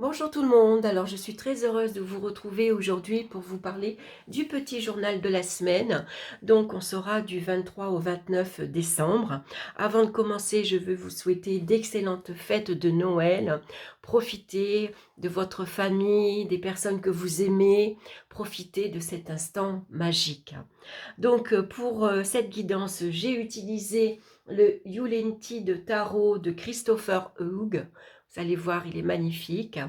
Bonjour tout le monde, alors je suis très heureuse de vous retrouver aujourd'hui pour vous parler du petit journal de la semaine. Donc on sera du 23 au 29 décembre. Avant de commencer, je veux vous souhaiter d'excellentes fêtes de Noël. Profitez de votre famille, des personnes que vous aimez. Profitez de cet instant magique. Donc pour cette guidance, j'ai utilisé le Yulenti de Tarot de Christopher Hugh. Vous allez voir, il est magnifique.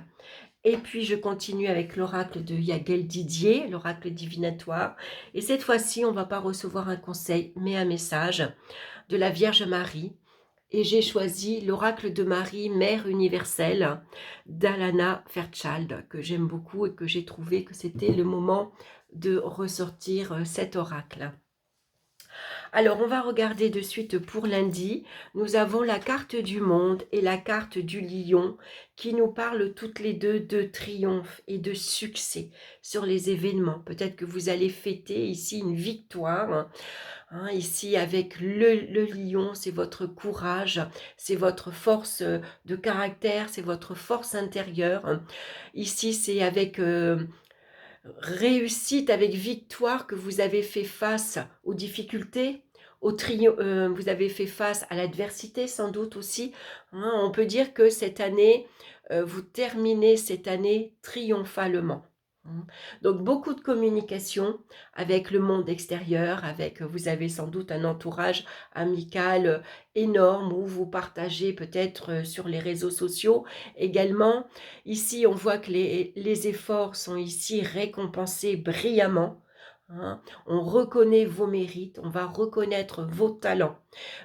Et puis, je continue avec l'oracle de Yagel Didier, l'oracle divinatoire. Et cette fois-ci, on ne va pas recevoir un conseil, mais un message de la Vierge Marie. Et j'ai choisi l'oracle de Marie, Mère universelle, d'Alana Fairchild, que j'aime beaucoup et que j'ai trouvé que c'était le moment de ressortir cet oracle. Alors, on va regarder de suite pour lundi. Nous avons la carte du monde et la carte du lion qui nous parlent toutes les deux de triomphe et de succès sur les événements. Peut-être que vous allez fêter ici une victoire. Ici, avec le lion, c'est votre courage, c'est votre force de caractère, c'est votre force intérieure. Ici, c'est avec réussite, avec victoire que vous avez fait face aux difficultés, vous avez fait face à l'adversité sans doute aussi. On peut dire que cette année, vous terminez cette année triomphalement. Donc beaucoup de communication avec le monde extérieur, vous avez sans doute un entourage amical énorme où vous partagez peut-être sur les réseaux sociaux également. Ici, on voit que les efforts sont ici récompensés brillamment. On reconnaît vos mérites, on va reconnaître vos talents.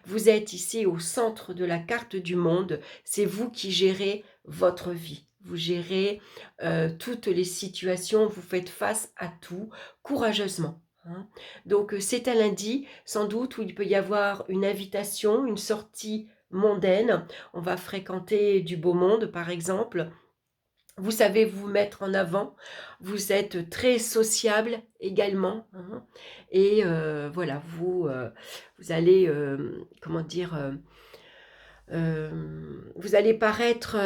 Vous êtes ici au centre de la carte du monde, c'est vous qui gérez votre vie. Vous gérez toutes les situations, vous faites face à tout courageusement. Donc c'est un lundi, sans doute, où il peut y avoir une invitation, une sortie mondaine. On va fréquenter du beau monde, par exemple. Vous savez vous mettre en avant, vous êtes très sociable également, et voilà, vous allez, comment dire, vous allez paraître,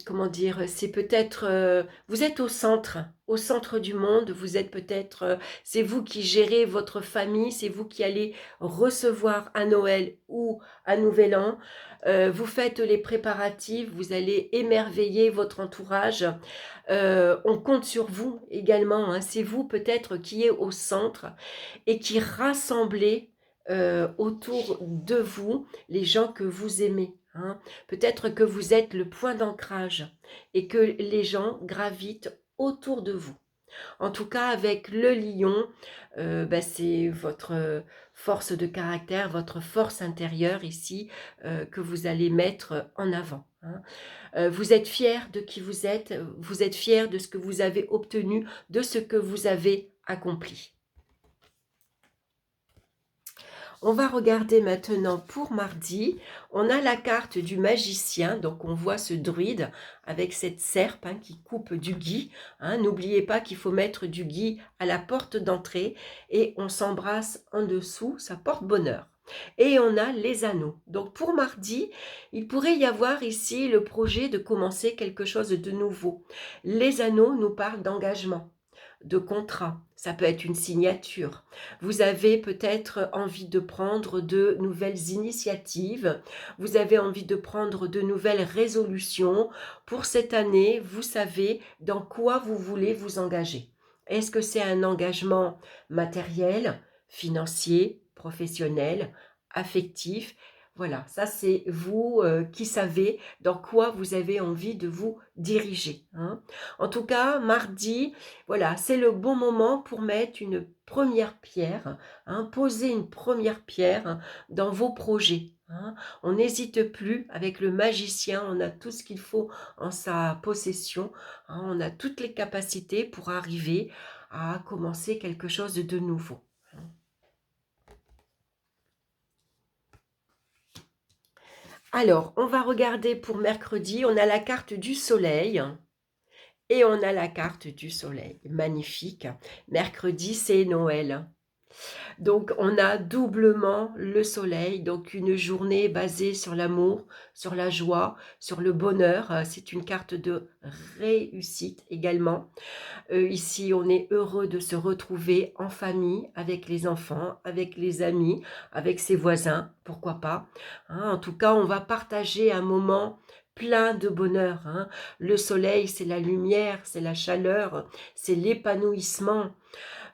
comment dire, c'est peut-être, vous êtes au centre du monde, vous êtes peut-être, c'est vous qui gérez votre famille, c'est vous qui allez recevoir un Noël ou un Nouvel An, vous faites les préparatifs, vous allez émerveiller votre entourage, on compte sur vous également, c'est vous peut-être qui est au centre et qui rassemblez autour de vous les gens que vous aimez. Peut-être que vous êtes le point d'ancrage et que les gens gravitent autour de vous. En tout cas, avec le lion, c'est votre force de caractère, votre force intérieure ici que vous allez mettre en avant. Vous êtes fier de qui vous êtes fier de ce que vous avez obtenu, de ce que vous avez accompli. On va regarder maintenant pour mardi. On a la carte du magicien, donc on voit ce druide avec cette serpe qui coupe du gui. N'oubliez pas qu'il faut mettre du gui à la porte d'entrée et on s'embrasse en dessous, ça porte bonheur. Et on a les anneaux. Donc pour mardi, il pourrait y avoir ici le projet de commencer quelque chose de nouveau. Les anneaux nous parlent d'engagement, de contrat. Ça peut être une signature. Vous avez peut-être envie de prendre de nouvelles initiatives. Vous avez envie de prendre de nouvelles résolutions. Pour cette année, vous savez dans quoi vous voulez vous engager. Est-ce que c'est un engagement matériel, financier, professionnel, affectif? Voilà, ça c'est vous qui savez dans quoi vous avez envie de vous diriger. En tout cas, mardi, voilà, c'est le bon moment pour mettre une première pierre, poser une première pierre dans vos projets. On n'hésite plus avec le magicien, on a tout ce qu'il faut en sa possession, on a toutes les capacités pour arriver à commencer quelque chose de nouveau. Alors, on va regarder pour mercredi, on a la carte du soleil. Et on a la carte du soleil, magnifique. Mercredi, c'est Noël. Donc on a doublement le soleil, donc une journée basée sur l'amour, sur la joie, sur le bonheur. C'est une carte de réussite également. Ici, on est heureux de se retrouver en famille, avec les enfants, avec les amis, avec ses voisins, pourquoi pas. Hein. En tout cas, on va partager un moment plein de bonheur. Hein. Le soleil, c'est la lumière, c'est la chaleur, c'est l'épanouissement.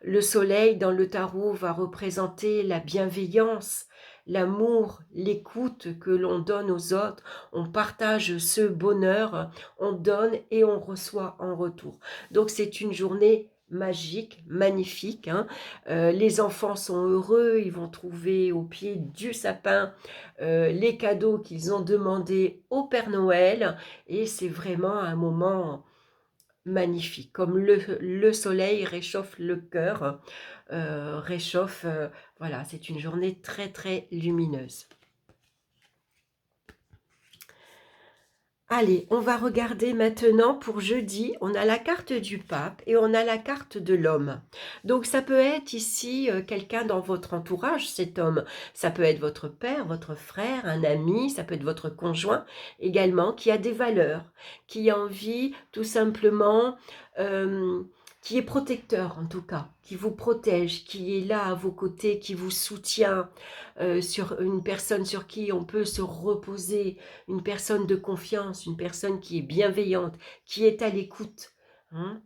Le soleil dans le tarot va représenter la bienveillance, l'amour, l'écoute que l'on donne aux autres. On partage ce bonheur, on donne et on reçoit en retour. Donc c'est une journée magique, magnifique. Hein. Les enfants sont heureux, ils vont trouver au pied du sapin les cadeaux qu'ils ont demandés au Père Noël. Et c'est vraiment un moment magnifique, comme le soleil réchauffe le cœur, réchauffe, voilà, c'est une journée très très lumineuse. Allez, on va regarder maintenant pour jeudi, on a la carte du pape et on a la carte de l'homme. Donc ça peut être ici quelqu'un dans votre entourage, cet homme. Ça peut être votre père, votre frère, un ami, ça peut être votre conjoint également, qui a des valeurs, qui a envie tout simplement, euh, qui est protecteur en tout cas, qui vous protège, qui est là à vos côtés, qui vous soutient, sur une personne sur qui on peut se reposer, une personne de confiance, une personne qui est bienveillante, qui est à l'écoute. Hein.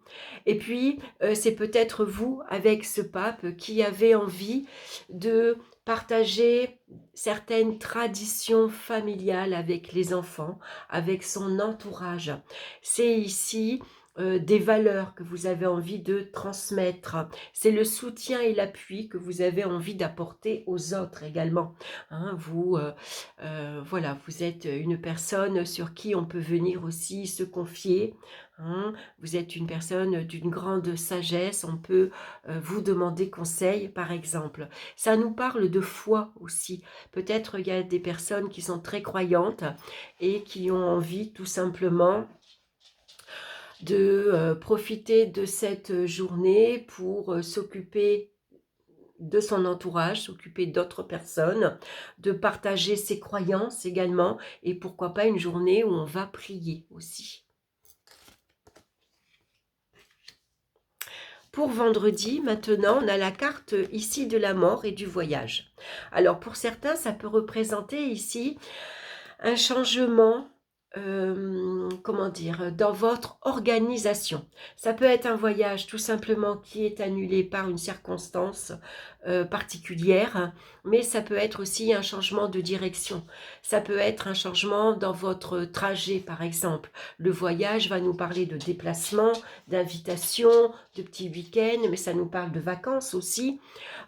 Et puis, c'est peut-être vous, avec ce pape, qui avez envie de partager certaines traditions familiales avec les enfants, avec son entourage. C'est ici des valeurs que vous avez envie de transmettre. C'est le soutien et l'appui que vous avez envie d'apporter aux autres également. Hein, vous, voilà, vous êtes une personne sur qui on peut venir aussi se confier. Hein, vous êtes une personne d'une grande sagesse, on peut vous demander conseil, par exemple. Ça nous parle de foi aussi. Peut-être il y a des personnes qui sont très croyantes et qui ont envie tout simplement de profiter de cette journée pour s'occuper de son entourage, s'occuper d'autres personnes, de partager ses croyances également, et pourquoi pas une journée où on va prier aussi. Pour vendredi, maintenant, on a la carte ici de la mort et du voyage. Alors pour certains, ça peut représenter ici un changement, comment dire, dans votre organisation. Ça peut être un voyage tout simplement qui est annulé par une circonstance particulière, mais ça peut être aussi un changement de direction. Ça peut être un changement dans votre trajet, par exemple. Le voyage va nous parler de déplacement, d'invitation, de petits week-ends, mais ça nous parle de vacances aussi.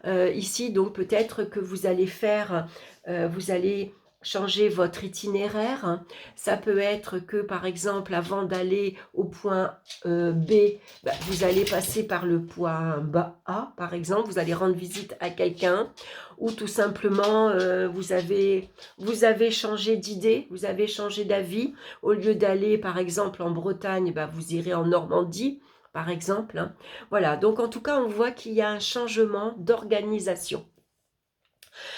Ici, donc peut-être que vous allez faire, vous allez changer votre itinéraire. Ça peut être que, par exemple, avant d'aller au point B, vous allez passer par le point A, par exemple. Vous allez rendre visite à quelqu'un, ou tout simplement, vous avez changé d'idée, vous avez changé d'avis. Au lieu d'aller, par exemple, en Bretagne, vous irez en Normandie, par exemple. Hein. Voilà, donc en tout cas, on voit qu'il y a un changement d'organisation.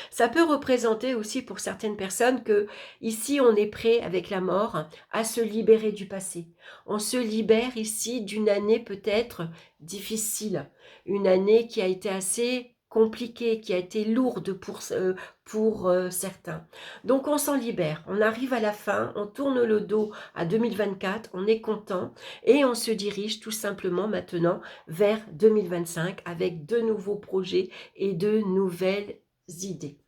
Ça peut représenter aussi pour certaines personnes que ici on est prêt avec la mort à se libérer du passé. On se libère ici d'une année peut-être difficile, une année qui a été assez compliquée, qui a été lourde pour certains. Donc on s'en libère, on arrive à la fin, on tourne le dos à 2024, on est content et on se dirige tout simplement maintenant vers 2025 avec de nouveaux projets et de nouvelles idées.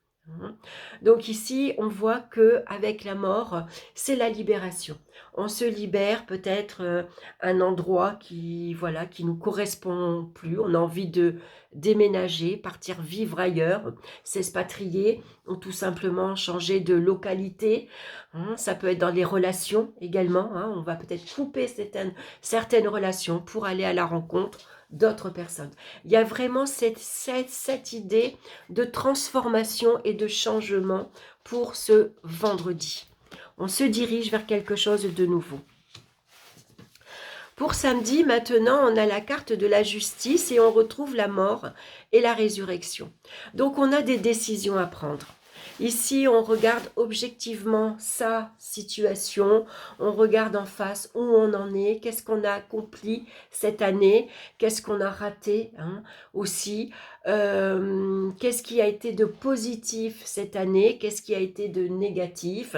Donc ici, on voit que avec la mort, c'est la libération. On se libère peut-être un endroit qui voilà qui nous correspond plus. On a envie de déménager, partir vivre ailleurs, s'expatrier ou tout simplement changer de localité. Ça peut être dans les relations également. On va peut-être couper certaines relations pour aller à la rencontre d'autres personnes. Il y a vraiment cette idée de transformation et de changement pour ce vendredi. On se dirige vers quelque chose de nouveau. Pour samedi, maintenant, on a la carte de la justice et on retrouve la mort et la résurrection. Donc, on a des décisions à prendre. Ici, on regarde objectivement sa situation, on regarde en face où on en est, qu'est-ce qu'on a accompli cette année, qu'est-ce qu'on a raté aussi, qu'est-ce qui a été de positif cette année, qu'est-ce qui a été de négatif,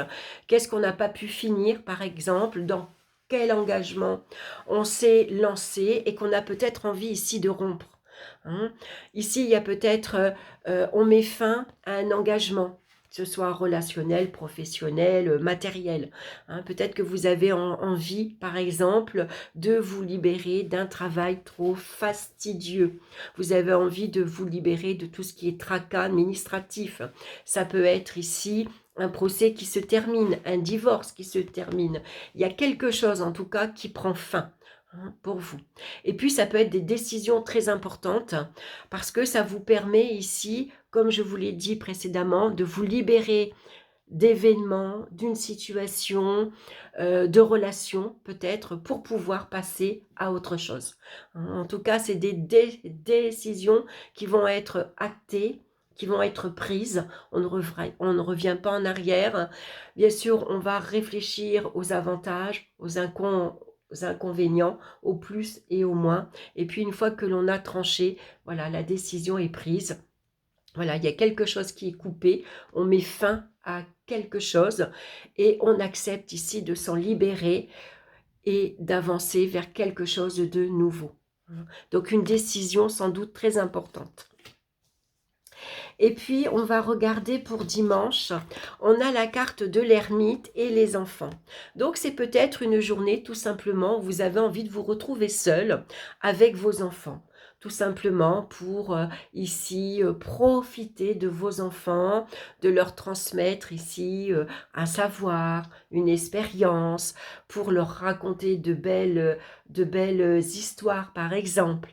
qu'est-ce qu'on n'a pas pu finir par exemple, dans quel engagement on s'est lancé et qu'on a peut-être envie ici de rompre. Ici, il y a peut-être, on met fin à un engagement, que ce soit relationnel, professionnel, matériel. Peut-être que vous avez envie, par exemple, de vous libérer d'un travail trop fastidieux. Vous avez envie de vous libérer de tout ce qui est tracas administratif. Ça peut être ici un procès qui se termine, un divorce qui se termine. Il y a quelque chose, en tout cas, qui prend fin pour vous. Et puis, ça peut être des décisions très importantes parce que ça vous permet ici, comme je vous l'ai dit précédemment, de vous libérer d'événements, d'une situation, de relations peut-être, pour pouvoir passer à autre chose. En tout cas, c'est des décisions qui vont être actées, qui vont être prises. On ne revient pas en arrière. Bien sûr, on va réfléchir aux avantages, aux inconvénients, au plus et au moins. Et puis, une fois que l'on a tranché, voilà, la décision est prise. Voilà, il y a quelque chose qui est coupé, on met fin à quelque chose et on accepte ici de s'en libérer et d'avancer vers quelque chose de nouveau. Donc une décision sans doute très importante. Et puis, on va regarder pour dimanche, on a la carte de l'ermite et les enfants. Donc, c'est peut-être une journée tout simplement où vous avez envie de vous retrouver seul avec vos enfants. Tout simplement pour ici profiter de vos enfants, de leur transmettre ici un savoir, une expérience, pour leur raconter de belles histoires par exemple.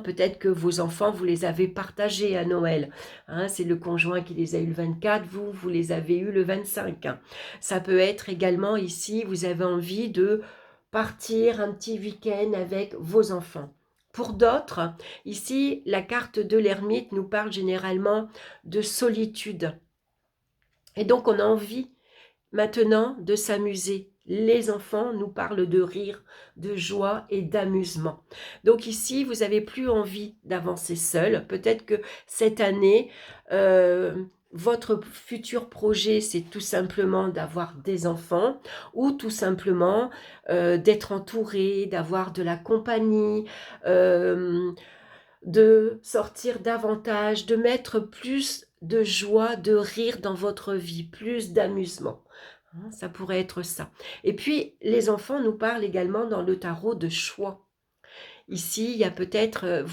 Peut-être que vos enfants, vous les avez partagés à Noël. C'est le conjoint qui les a eu le 24, vous les avez eu le 25. Ça peut être également ici, vous avez envie de partir un petit week-end avec vos enfants. Pour d'autres, ici, la carte de l'ermite nous parle généralement de solitude. Et donc, on a envie maintenant de s'amuser. Les enfants nous parlent de rire, de joie et d'amusement. Donc ici, vous n'avez plus envie d'avancer seul. Peut-être que cette année, votre futur projet, c'est tout simplement d'avoir des enfants ou tout simplement d'être entouré, d'avoir de la compagnie, de sortir davantage, de mettre plus de joie, de rire dans votre vie, plus d'amusement. Ça pourrait être ça. Et puis, les enfants nous parlent également dans le tarot de choix. Ici, il y a peut-être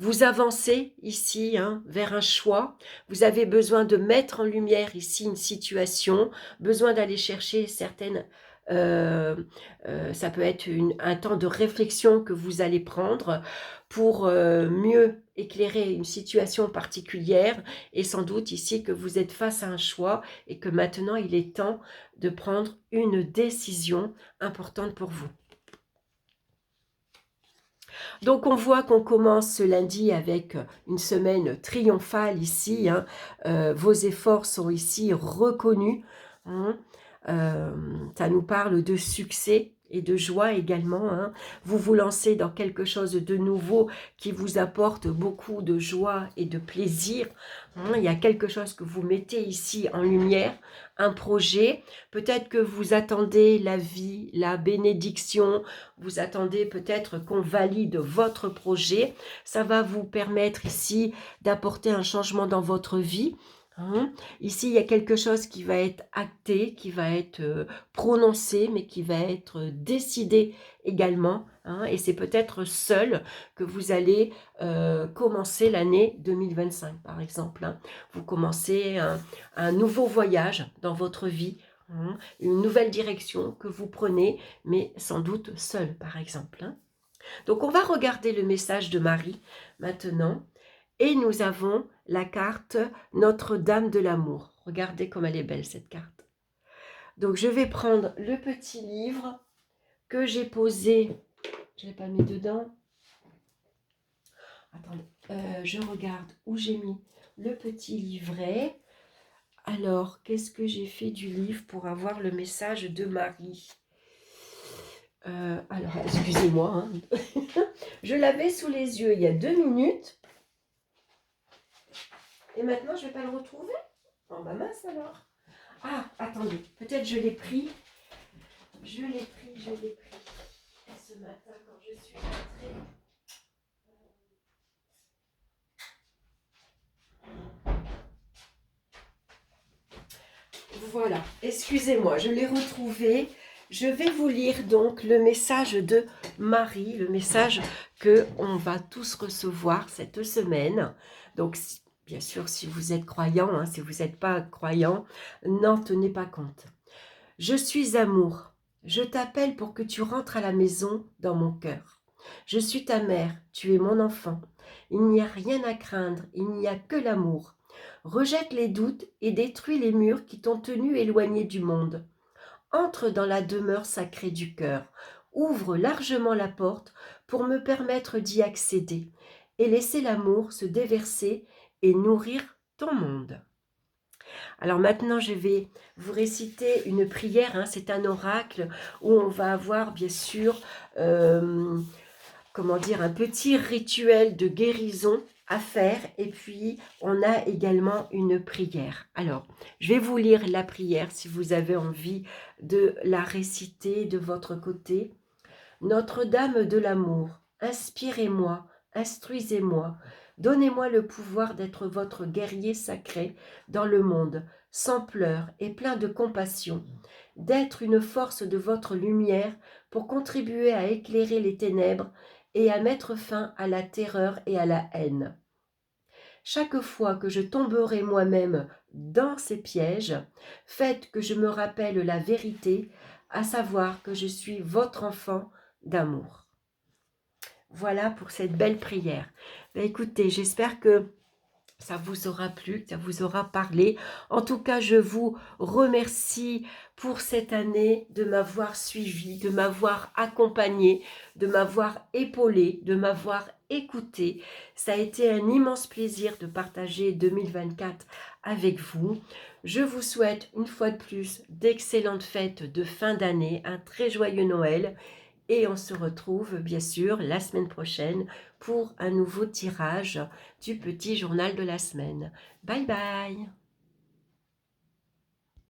vous avancez ici vers un choix. Vous avez besoin de mettre en lumière ici une situation, besoin d'aller chercher certaines... ça peut être un temps de réflexion que vous allez prendre pour mieux éclairer une situation particulière et sans doute ici que vous êtes face à un choix et que maintenant il est temps de prendre une décision importante pour vous. Donc on voit qu'on commence ce lundi avec une semaine triomphale ici. Vos efforts sont ici reconnus. Ça nous parle de succès et de joie également. Vous vous lancez dans quelque chose de nouveau qui vous apporte beaucoup de joie et de plaisir. Il y a quelque chose que vous mettez ici en lumière, un projet. Peut-être que vous attendez la vie, la bénédiction. Vous attendez peut-être qu'on valide votre projet. Ça va vous permettre ici d'apporter un changement dans votre vie. Ici, il y a quelque chose qui va être acté, qui va être prononcé, mais qui va être décidé également. Et c'est peut-être seul que vous allez commencer l'année 2025, par exemple. Vous commencez un nouveau voyage dans votre vie, une nouvelle direction que vous prenez, mais sans doute seul, par exemple. Donc, on va regarder le message de Marie maintenant. Et nous avons la carte Notre-Dame de l'amour. Regardez comme elle est belle cette carte. Donc je vais prendre le petit livre que j'ai posé Je ne l'ai pas mis dedans. Attendez, je regarde où j'ai mis le petit livret. Alors, qu'est-ce que j'ai fait du livre pour avoir le message de Marie? Alors, excusez-moi, hein. Je l'avais sous les yeux il y a 2 minutes. Et maintenant, je ne vais pas le retrouver. Oh, bah mince alors. Ah, attendez, peut-être je l'ai pris. Je l'ai pris. Ce matin, quand je suis rentrée. Voilà, excusez-moi, je l'ai retrouvé. Je vais vous lire donc le message de Marie, le message que on va tous recevoir cette semaine. Donc, bien sûr, si vous êtes croyant, hein, si vous n'êtes pas croyant, n'en tenez pas compte. Je suis amour. Je t'appelle pour que tu rentres à la maison dans mon cœur. Je suis ta mère, tu es mon enfant. Il n'y a rien à craindre, il n'y a que l'amour. Rejette les doutes et détruis les murs qui t'ont tenu éloigné du monde. Entre dans la demeure sacrée du cœur. Ouvre largement la porte pour me permettre d'y accéder et laisser l'amour se déverser et nourrir ton monde. Alors maintenant, je vais vous réciter une prière, hein, c'est un oracle où on va avoir bien sûr, comment dire, un petit rituel de guérison à faire et puis on a également une prière. Alors, je vais vous lire la prière si vous avez envie de la réciter de votre côté. Notre-Dame de l'amour, inspirez-moi, instruisez-moi, donnez-moi le pouvoir d'être votre guerrier sacré dans le monde, sans pleurs et plein de compassion, d'être une force de votre lumière pour contribuer à éclairer les ténèbres et à mettre fin à la terreur et à la haine. Chaque fois que je tomberai moi-même dans ces pièges, faites que je me rappelle la vérité, à savoir que je suis votre enfant d'amour. Voilà pour cette belle prière. Ben écoutez, j'espère que ça vous aura plu, que ça vous aura parlé. En tout cas, je vous remercie pour cette année de m'avoir suivi, de m'avoir accompagné, de m'avoir épaulé, de m'avoir écouté. Ça a été un immense plaisir de partager 2024 avec vous. Je vous souhaite une fois de plus d'excellentes fêtes de fin d'année, un très joyeux Noël. Et on se retrouve bien sûr la semaine prochaine pour un nouveau tirage du petit journal de la semaine. Bye bye!